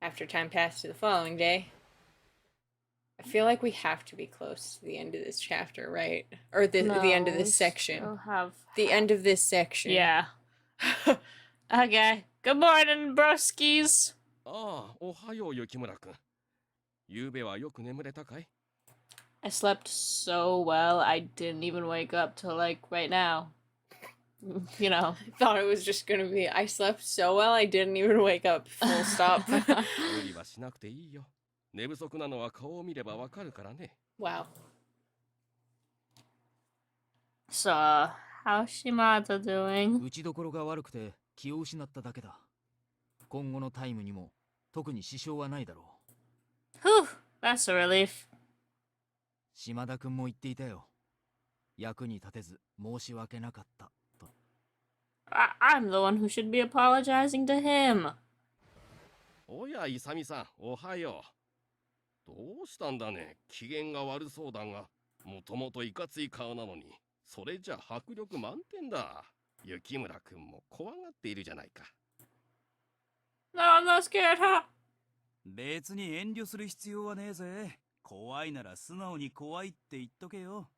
After time passed to the following day. I feel like we have to be close to the end of this chapter, right? Or the end of this section. The end of this section. Yeah. Okay. Good morning, broskies. ああ、おはよう、雪村くん。ゆうべはよく眠れたかい？ I slept so well, I didn't even wake up till like right now. You know. I thought it was just gonna be, I slept so well, I didn't even wake up. Full stop. 無理はしなくていいよ。寝不足なのは顔を見ればわかるからね。Wow. So, how's Shimada doing? 打ちどころが悪くて気を失っただけだ。今後のタイムにも特に支障はないだろう。Whew, that's a relief. 島田くんも言っていたよ。役に立てず申し訳なかったと。I'm the one who should be apologizing to him. おや、イサミさん、おはよう。どうしたんだね。機嫌が悪そうだが、もともといかつい顔なのに、それじゃ迫力満点だ。雪村くんも怖がっているじゃないか。No, I'm not scared, huh? 別に遠慮する必要はねえぜ。怖いなら素直に怖いって言っとけよ。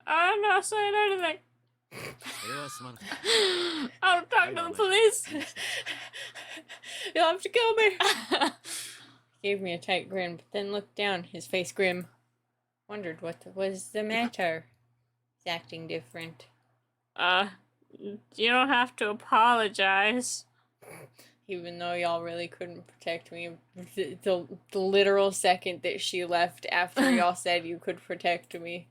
I'm not saying anything. それはすまない。I'll talk to the police. You'll have to kill me. He gave me a tight grin, but then looked down, his face grim. Wondered what was the matter. He's acting different. You don't have to apologize. Even though y'all really couldn't protect me, the literal second that she left after y'all said you could protect me.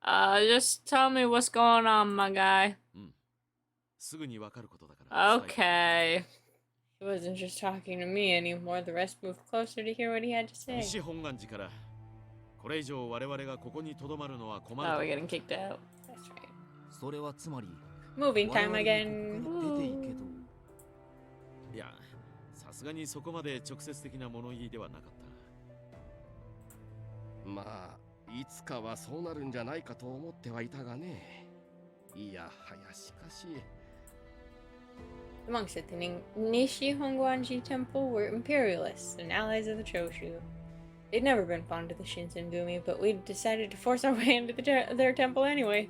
Just tell me what's going on, my guy. すぐにわかることだから。 Okay. He wasn't just talking to me anymore. The rest moved closer to hear what he had to say. 西本願寺からこれ以上我々がここに留まるのは困る。 Oh, we're getting kicked out. That's right. それはつまり Moving 我 time 々 again. にここから出ていけと。いや、さすがにそこまで直接的な物言いではなかった。まあ、いつかはそうなるんじゃないかと思ってはいたがね。いやはやしかし。The monks at the Nishi Hongwanji Temple were imperialists and allies of the Choshu. They'd never been fond of the Shinsengumi, but we'd decided to force our way into their temple anyway.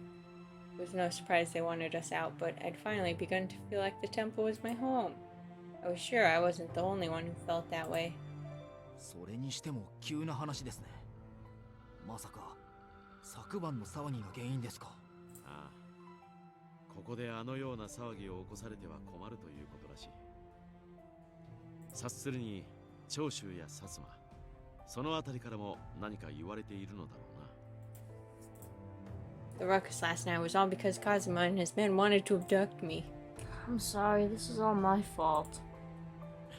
It was no surprise they wanted us out, but I'd finally begun to feel like the temple was my home. I was sure I wasn't the only one who felt that way. それにしても急な話ですね。まさか昨晩の騒ぎが原因ですか。ああ、ここであのような騒ぎを起こされては困るということらしい。察するに長州や薩摩、そのあたりからも何か言われているのだろうな。 The ruckus last night was all because Kazuma and his men wanted to abduct me. I'm sorry, this is all my fault.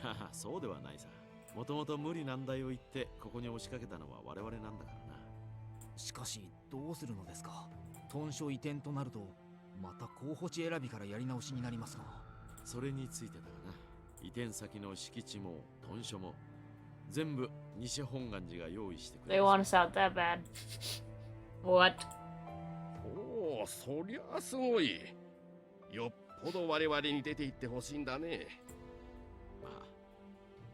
はは、そうではないさ。もともと無理難題を言ってここに押しかけたのは我々なんだからな。しかしどうするのですか。屯所移転となるとまた候補地選びからやり直しになりますが。それについてだがな。移転先の敷地も屯所も全部西本願寺が用意してくれ They る。 want us out that bad. What? おお、そりゃすごい。よっぽど我々に出て行ってほしいんだね。まあ、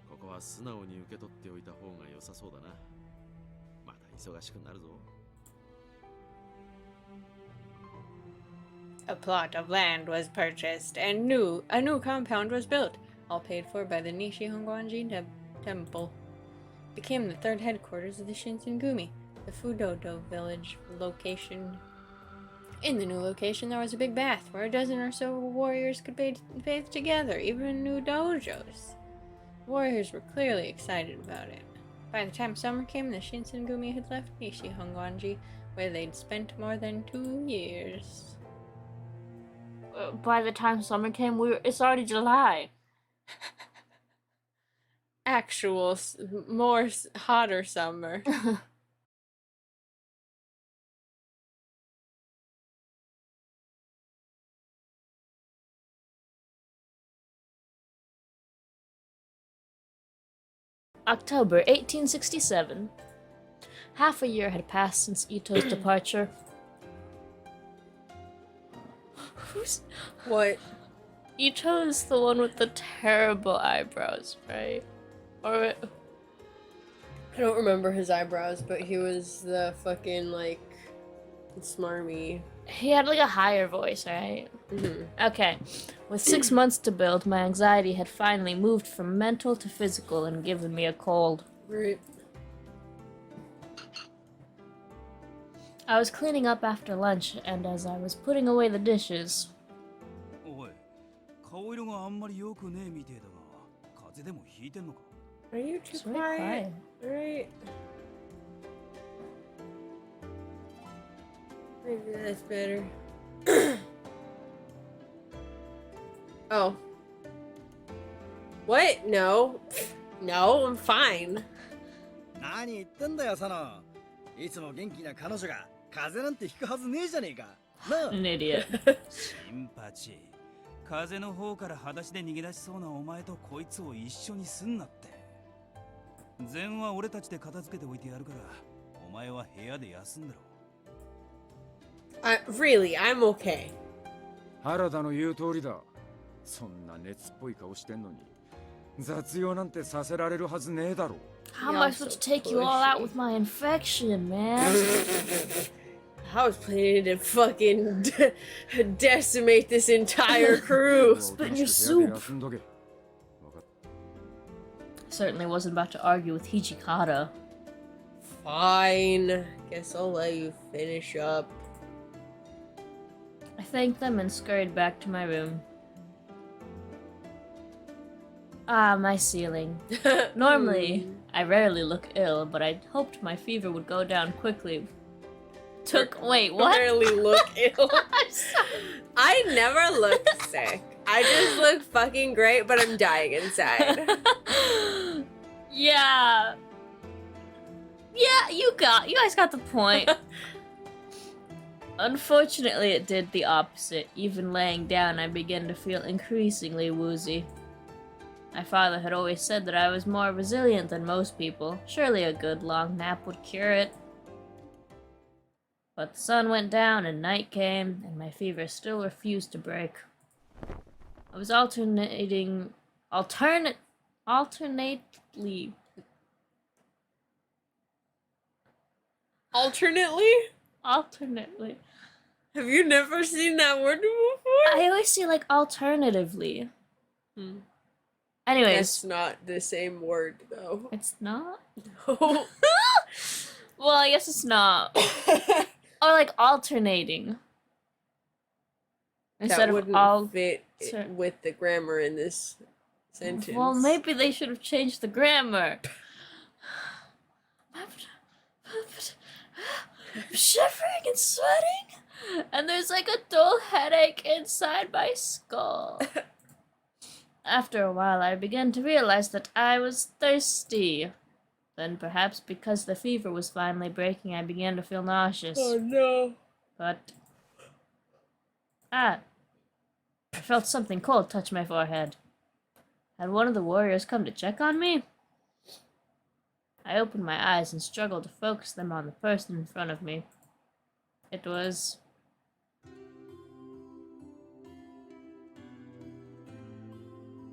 ここは素直に受け取っておいた方が良さそうだな。また忙しくなるぞ。A plot of land was purchased, and a new compound was built, all paid for by the Nishi Hongwanji Temple. It became the third headquarters of the Shinsengumi, the Fudodo village location. In the new location, there was a big bath where a dozen or so warriors could bathe together, even new dojos. The warriors were clearly excited about it. By the time summer came, the Shinsengumi had left Nishi Hongwanji, where they'd spent more than 2 years. By the time summer came, it's already July. Actual, more hotter summer. October 1867. Half a year had passed since Ito's departure. What? Ito's the one with the terrible eyebrows, right? Or I don't remember his eyebrows, but he was the fucking, like, smarmy. he had like a higher voice, right? Okay. With 6 months to build, my anxiety had finally moved from mental to physical and given me a cold. Right. I was cleaning up after lunch, and as I was putting away the dishes, おい、顔色があんまり良くねえみてえだが、風邪でもひいてんのか？ Are you too it's very quiet? quiet. Alright. Maybe that's better. Oh. What? No. No, I'm fine. 何言ってんだよサノ。いつも元気な彼女が風邪なんてひくはずねえじゃねえか。なあ。 An idiot. シンパチ。風の方から裸足で逃げ出しそうなお前とこいつを一緒にすんなって。禅は俺たちで片付けておいてやるから、お前は部屋で休んでろ。Really, I'm okay. 原田の言う通りだ。そんな熱っぽい顔してんのに雑用なんてさせられるはずねえだろ。 How am I supposed to take you all out with my infection, man? I was planning to fucking decimate this entire crew. Spit in your soup. Certainly wasn't about to argue with Hijikata. Fine. Guess I'll let you finish up. I thanked them and scurried back to my room. Ah, my ceiling. Normally, I rarely look ill, but I hoped my fever would go down quickly. Wait, what? Rarely look ill. I never look sick. I just look fucking great, but I'm dying inside. Yeah. Yeah, you guys got the point. Unfortunately, it did the opposite. Even laying down, I began to feel increasingly woozy. My father had always said that I was more resilient than most people. Surely a good long nap would cure it. But the sun went down and night came, and my fever still refused to break. I was alternately. Alternately. Have you never seen that word before? I always see like alternatively. Anyways. It's not the same word though. It's not? No. Well, I guess it's not. Or like alternating. Instead That of wouldn't all fit with the grammar in this sentence. Well, maybe they should have changed the grammar. I'm shivering and sweating, and there's like a dull headache inside my skull. After a while, I began to realize that I was thirsty. Then, perhaps because the fever was finally breaking, I began to feel nauseous. Oh no. But... I felt something cold touch my forehead. Had one of the warriors come to check on me? I opened my eyes and struggled to focus them on the person in front of me. It was...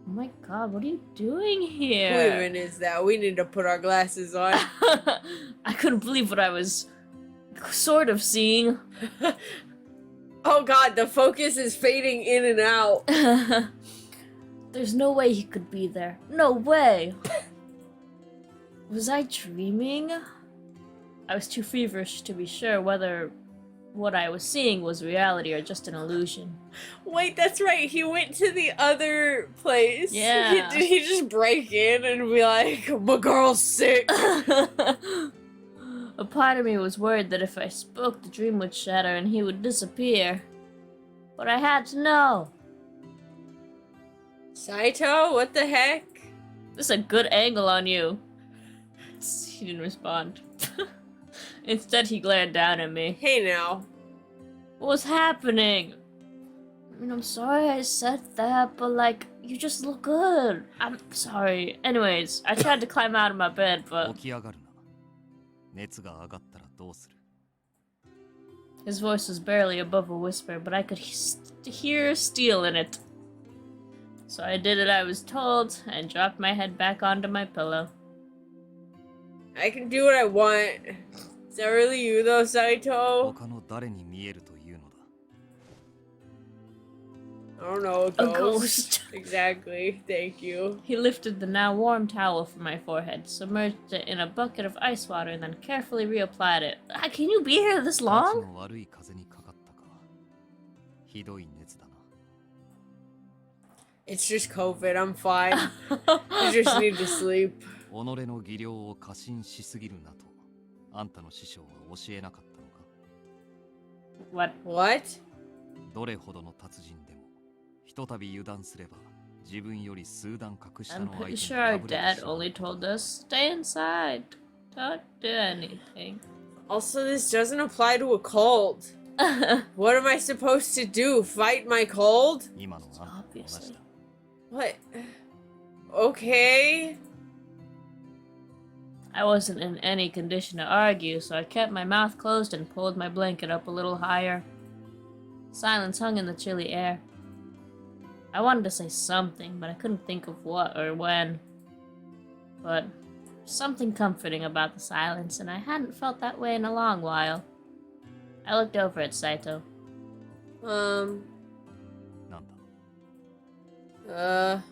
Oh my god, what are you doing here? Who even is that? We need to put our glasses on. I couldn't believe what I was sort of seeing. Oh god, the focus is fading in and out. There's no way he could be there. No way! Was I dreaming? I was too feverish to be sure whether what I was seeing was reality or just an illusion. Wait, that's right. He went to the other place. Yeah. Did he just break in and be like, my girl's sick? A part of me was worried that if I spoke, the dream would shatter and he would disappear. But I had to know. Saito, what the heck? This is a good angle on you. He didn't respond. Instead, he glared down at me. Hey now. What was happening? I mean, I'm sorry I said that, but like, you just look good. I'm sorry. Anyways, I tried to climb out of my bed, but... 起き上がるな。熱が上がったらどうする？ His voice was barely above a whisper, but I could hear steel in it. So I did as I was told and dropped my head back onto my pillow. I can do what I want. Is that really you though, Saito? 他の誰に見えるというのだ。 I don't know, a A ghost. ghost. Exactly. Thank you. He lifted the now warm towel from my forehead, submerged it in a bucket of ice water, and then carefully reapplied it. Ah, can you be here this たち long? の悪い風にかかったか。ひどい熱だな。 It's just COVID. I'm fine. I just need to sleep. 己の技量を過信しすぎるなと、あんたの師匠は教えなかったのか。 What? What? どれほどの達人でも、ひとたび油断すれば、自分より数段格下 I'm の相手 pretty に sure 敗 our れて dad しまう。 only told us stay inside. Don't do anything. Also, this doesn't apply to a cold. What am I supposed to do? Fight my cold? 今のあんたと同じ Obviously. だ。 What? Okay. I wasn't in any condition to argue, so I kept my mouth closed and pulled my blanket up a little higher. Silence hung in the chilly air. I wanted to say something, but I couldn't think of what or when. But something comforting about the silence, and I hadn't felt that way in a long while. I looked over at Saito. なんだ。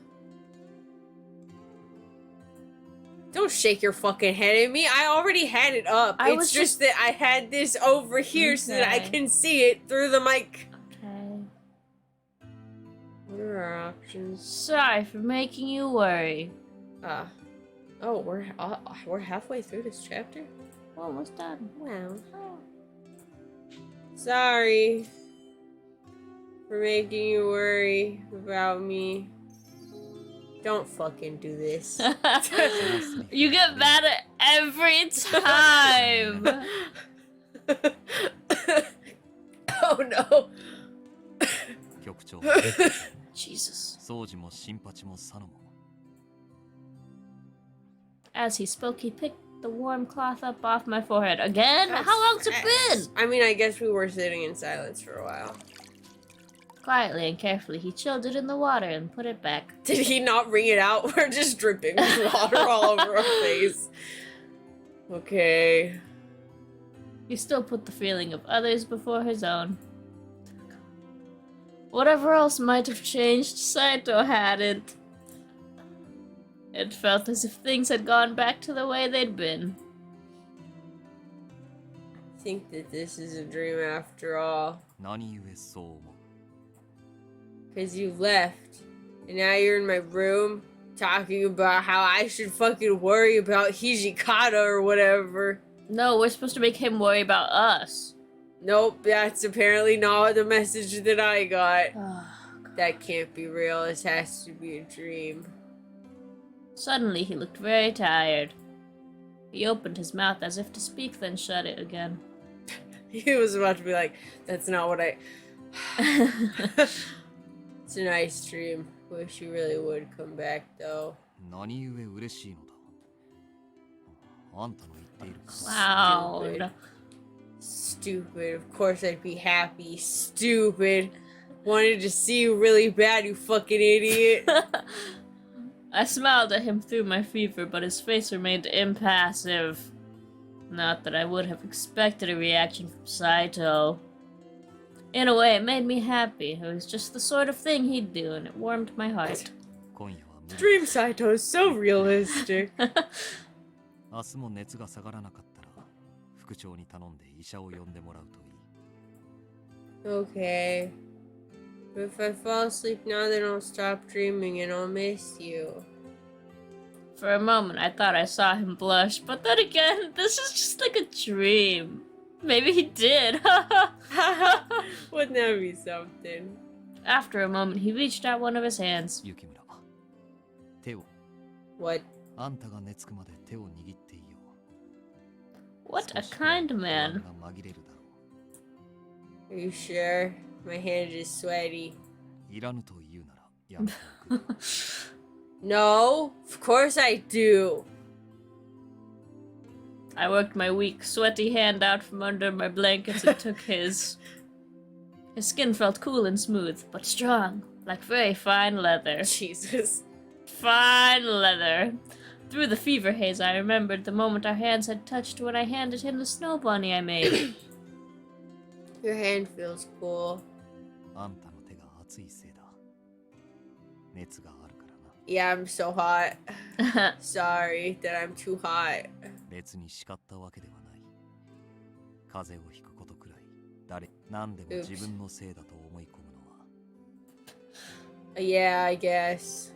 Don't shake your fucking head at me. I already had it up. I It's was just that I had this over here so that I Okay. can see it through the mic. Okay. What are our options? Sorry for making you worry. Oh, we're halfway through this chapter? Almost done. Wow. Sorry for making you worry about me. Don't fucking do this. You get mad at every time. Oh no. 局長、 Jesus. 掃除も新八も佐野も。 As he spoke, he picked the warm cloth up off my forehead. Again? How long's it been? I mean, I guess we were sitting in silence for a while. Quietly and carefully, he chilled it in the water and put it back. Did he not wring it out? We're just dripping with water all over our face. Okay. He still put the feeling of others before his own. Whatever else might have changed, Saito hadn't. It felt as if things had gone back to the way they'd been. I think that this is a dream after all. 何故そう思う。 Because you left. And now you're in my room talking about how I should fucking worry about Hijikata or whatever. No, we're supposed to make him worry about us. Nope, that's apparently not the message that I got. Oh, That can't be real. This has to be a dream. Suddenly, he looked very tired. He opened his mouth as if to speak, then shut it again. He was about to be like, that's not what I... It's a nice dream. Wish you really would come back, though. 何故嬉しいのだ。あんたの言っている。 Loud. Stupid. Of course I'd be happy. Stupid. Wanted to see you really bad, you fucking idiot. I smiled at him through my fever, but his face remained impassive. Not that I would have expected a reaction from Saito. In a way, it made me happy. It was just the sort of thing he'd do, and it warmed my heart. 今夜は無理。 Dream Saito is so realistic. 明日も熱が下がらなかったら、副長に頼んで医者を呼んでもらうといい。 Okay. But if I fall asleep now, then I'll stop dreaming and I'll miss you. For a moment, I thought I saw him blush, but then again, this is just like a dream. Maybe he did. Wouldn't that be something? After a moment, he reached out one of his hands. 雪村、手を。 What? あんたが寝つくまで手を握っていいよ。 What a 少しくらい kind 不安 man. が紛れるだろ Are you sure? My hand is sweaty. う。いらぬと言うならやめておく。 No, of course I do. I worked my weak, sweaty hand out from under my blankets and took his. His skin felt cool and smooth, but strong, like very fine leather. Jesus. Fine leather. Through the fever haze, I remembered the moment our hands had touched when I handed him the snow bunny I made. Your hand feels cool. あんたの手が熱いせいだ。熱があるからな。 Yeah, I'm so hot. Sorry that I'm too hot. 別に叱ったわけではない。風邪をひくことくらい誰何でも自分のせいだと思い込むのは。Yeah, I guess.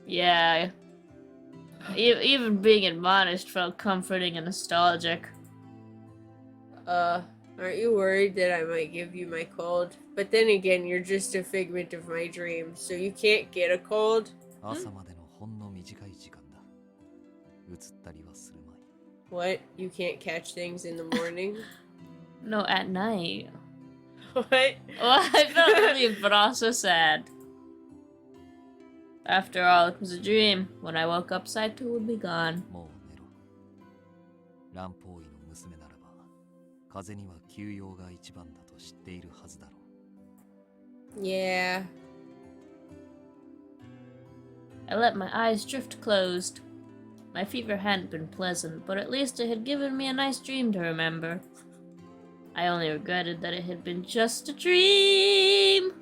Yeah. Even being admonished felt comforting and nostalgic. Aren't you worried that I might give you my cold? But then again, you're just a figment of my dreams, so you can't get a cold. 朝までのほんの短い時間だ。映ったりはするまい。 What? You can't catch things in the morning? No, at night. What? Well, I felt relieved, but also sad. After all, it was a dream. When I woke up, Saito would be gone. もう寝ろ。蘭方医の娘ならば、風邪には休養が一番だと知っているはずだろう。 Yeah. I let my eyes drift closed. My fever hadn't been pleasant, but at least it had given me a nice dream to remember. I only regretted that it had been just a dream.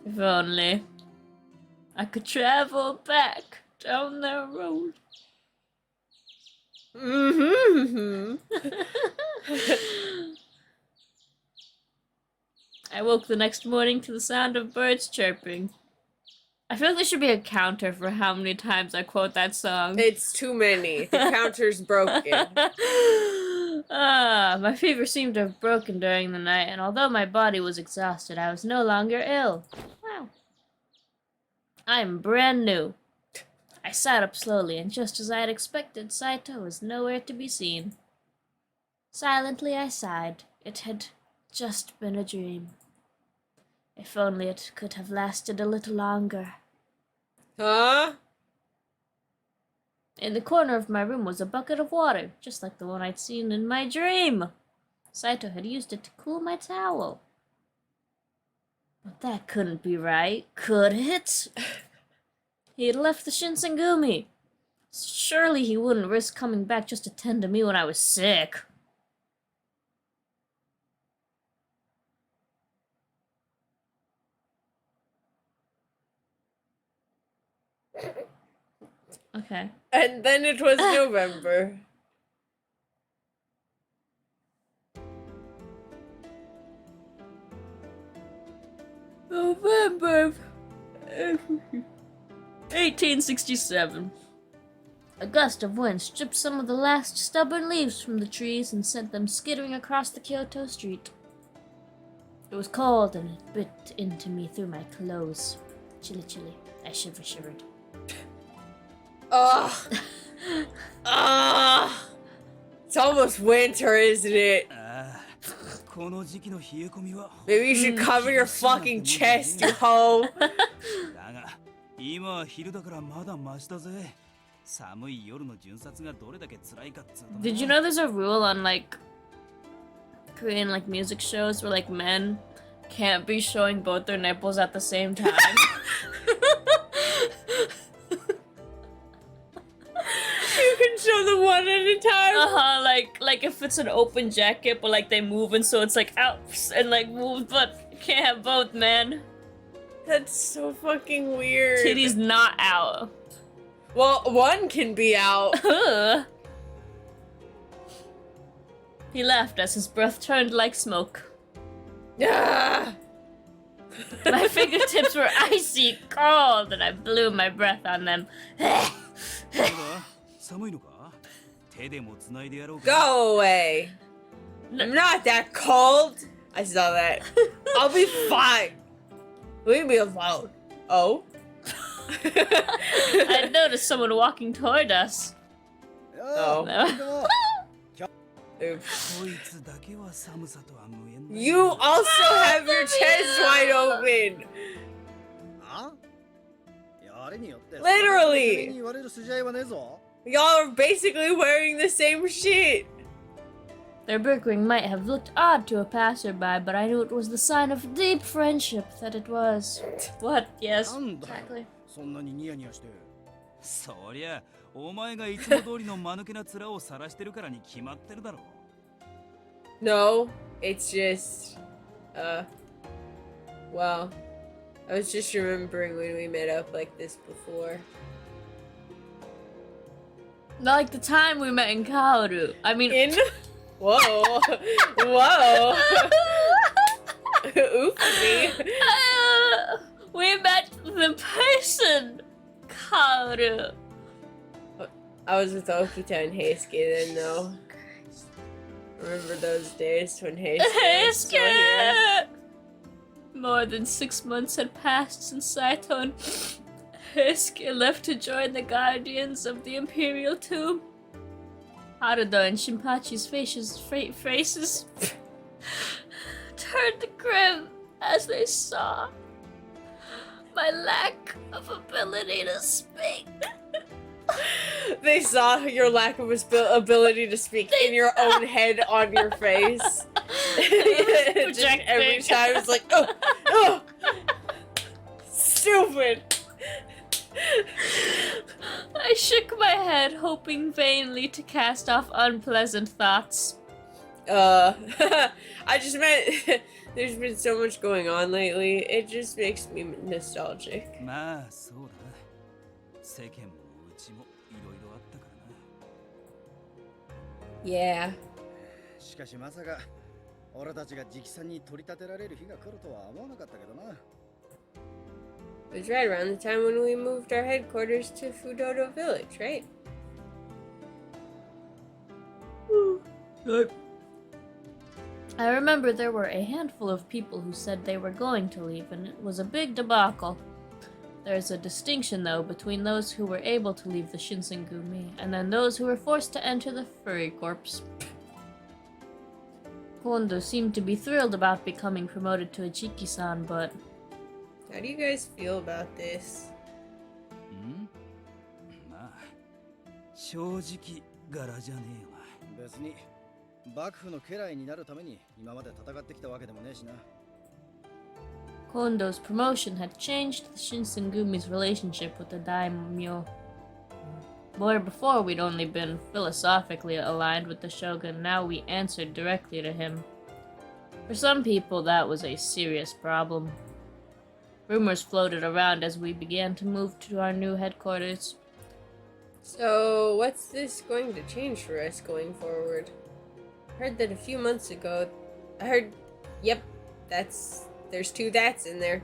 If only I could travel back down that road. Mm-hmm. I woke the next morning to the sound of birds chirping. I feel like there should be a counter for how many times I quote that song. It's too many. The counter's broken. My fever seemed to have broken during the night, and although my body was exhausted, I was no longer ill. Wow. I'm brand new. I sat up slowly, and just as I had expected, Saito was nowhere to be seen. Silently I sighed. It had just been a dream. If only it could have lasted a little longer. Huh? In the corner of my room was a bucket of water, just like the one I'd seen in my dream. Saito had used it to cool my towel. But that couldn't be right, could it? He had left the Shinsengumi. Surely he wouldn't risk coming back just to tend to me when I was sick. Okay. And then it was November. November 1867. A gust of wind stripped some of the last stubborn leaves from the trees and sent them skittering across the Kyoto street. It was cold and it bit into me through my clothes. Chilly, chilly. I shivered. Ugh. Ugh. It's almost winter, isn't it? Maybe you should cover your fucking chest, you hoe. Did you know there's a rule on like Korean like music shows where like men can't be showing both their nipples at the same time? You can show them one at a time. Like if it's an open jacket, but like they move and so it's like out and like move, but you can't have both, man. That's so fucking weird. Titties not out. Well, one can be out. He laughed as his breath turned like smoke. Ah. My fingertips were icy cold, and I blew my breath on them. Go away. I'm not that cold. I saw that. I'll be fine. Leave me alone. Oh? I noticed someone walking toward us. Oh. Oops. You also have your chest wide open. Literally. Y'all are basically wearing the same shit. Their bickering might have looked odd to a passerby, but I knew it was the sign of deep friendship that it was. What? Yes, なんだよ exactly. そんなにニヤニヤして。そりゃお前がいつも通りの間抜けな面を晒してるからに決まってるだろう。 No, it's just, well, I was just remembering when we met up like this before. Not like the time we met in Kaoru. I mean, In? Whoa. Whoa. Oopsie. We met the person, Kaoru. I was with Okita and Heisuke then, though. Remember those days when Heisuke was still here? Heisuke! More than 6 months had passed since Saito and Heisuke left to join the Guardians of the Imperial Tomb. Haruda and Shinpachi's faces turned grim as they saw my lack of ability to speak. They saw your lack of ability to speak in your own head on your face. Just every time it's like, oh, stupid. I shook my head, hoping vainly to cast off unpleasant thoughts. I just meant there's been so much going on lately. It just makes me nostalgic. まあそうだな。世間もうちもいろいろあったからな。 Yeah. しかしまさか俺たちが直参に取り立てられる日が来るとは思わなかったけどな。 It was right around the time when we moved our headquarters to Fudodo Village, right? I remember there were a handful of people who said they were going to leave, and it was a big debacle. There's a distinction, though, between those who were able to leave the Shinsengumi and then those who were forced to enter the Furry Corps. Kondo seemed to be thrilled about becoming promoted to a Chiki-san, but... How do you guys feel about this? んまあ正直柄じゃねえよな。別に幕府の家来になるために今まで戦ってきたわけでもねえしな。 Kondo's promotion had changed the Shinsengumi's relationship with the daimyo. Where before we'd only been philosophically aligned with the shogun, now we answered directly to him. For some people, that was a serious problem. Rumors floated around as we began to move to our new headquarters. So, what's this going to change for us going forward? I heard that a few months ago. Yep, there's two that's in there.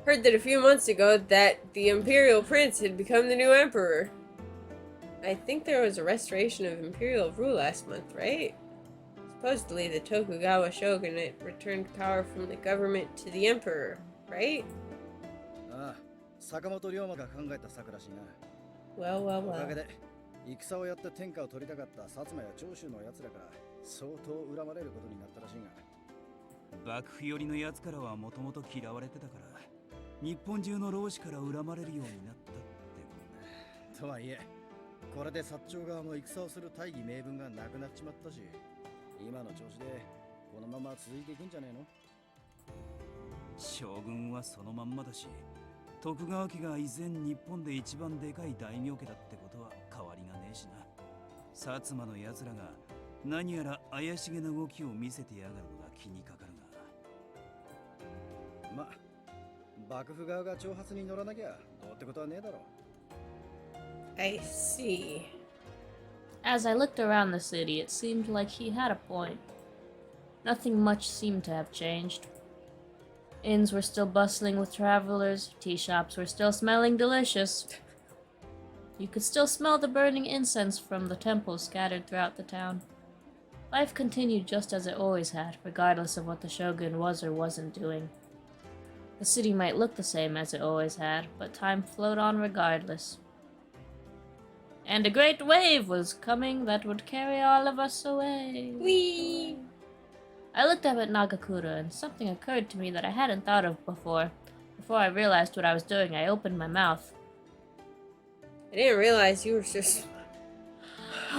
Heard that a few months ago that the Imperial Prince had become the new Emperor. I think there was a restoration of Imperial rule last month, right? Supposedly the Tokugawa shogunate returned power from the government to the Emperor, right? ああ、坂本龍馬が考えた策らしいな。 Well, well, おかげ well. で戦をやって天下を取りたかった薩摩や長州の奴らから相当恨まれることになったらしいが。幕府寄りのやつからはもともと嫌われてたから日本中の浪士から恨まれるようになったってとはいえ、これで薩長側も戦をする大義名分がなくなっちまったし、今の調子でこのまま続いていくんじゃねえの？将軍はそのまんまだし、徳川家が依然日本で一番でかい大名家だってことは変わりがねえしな。薩摩の奴らが何やら怪しげな動きを見せてやがるのが気にかかるが。ま、幕府側が挑発に乗らなきゃどうってことはねえだろ。 I see. As I looked around the city, it seemed like he had a point. Nothing much seemed to have changed. Inns were still bustling with travelers, tea shops were still smelling delicious. You could still smell the burning incense from the temples scattered throughout the town. Life continued just as it always had, regardless of what the shogun was or wasn't doing. The city might look the same as it always had, but time flowed on regardless. And a great wave was coming that would carry all of us away. Whee! I looked up at Nagakura, and something occurred to me that I hadn't thought of before. Before I realized what I was doing, I opened my mouth. I didn't realize you were just.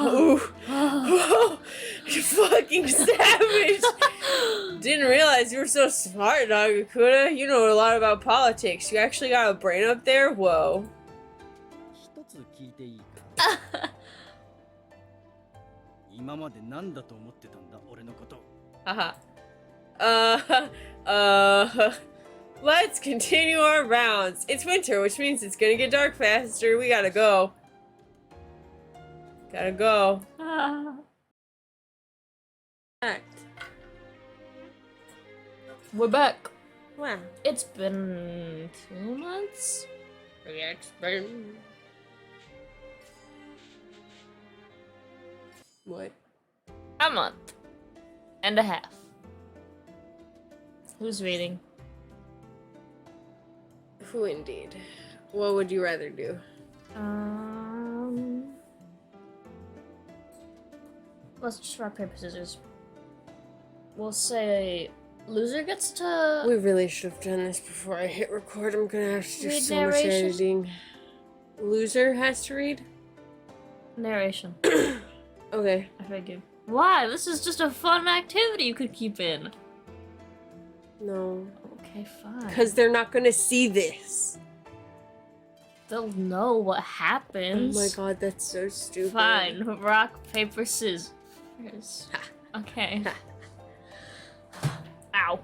Ooh. You fucking savage! Didn't realize you were so smart, Nagakura. You know a lot about politics. You actually got a brain up there? Whoa. 一つ聞いていいか今まで何だと思ってたんだ俺のこと Haha. Let's continue our rounds. It's winter, which means it's gonna get dark faster. We gotta go. Gotta go. Act. We're back. Wow. It's been 2 months? It's been... What? A month. And a half. Who's reading? Who indeed? What would you rather do? Let's just rock, paper, scissors. We'll say loser gets to We really should have done this before I hit record. I'm gonna have to do Read so much narration. editing. Loser has to read? narration. Okay. I figured. Why? This is just a fun activity you could keep in. No. Okay, fine. Because they're not gonna see this. They'll know what Oh happens. my god, that's so stupid. Fine. Rock, paper, scissors. Okay. Ow.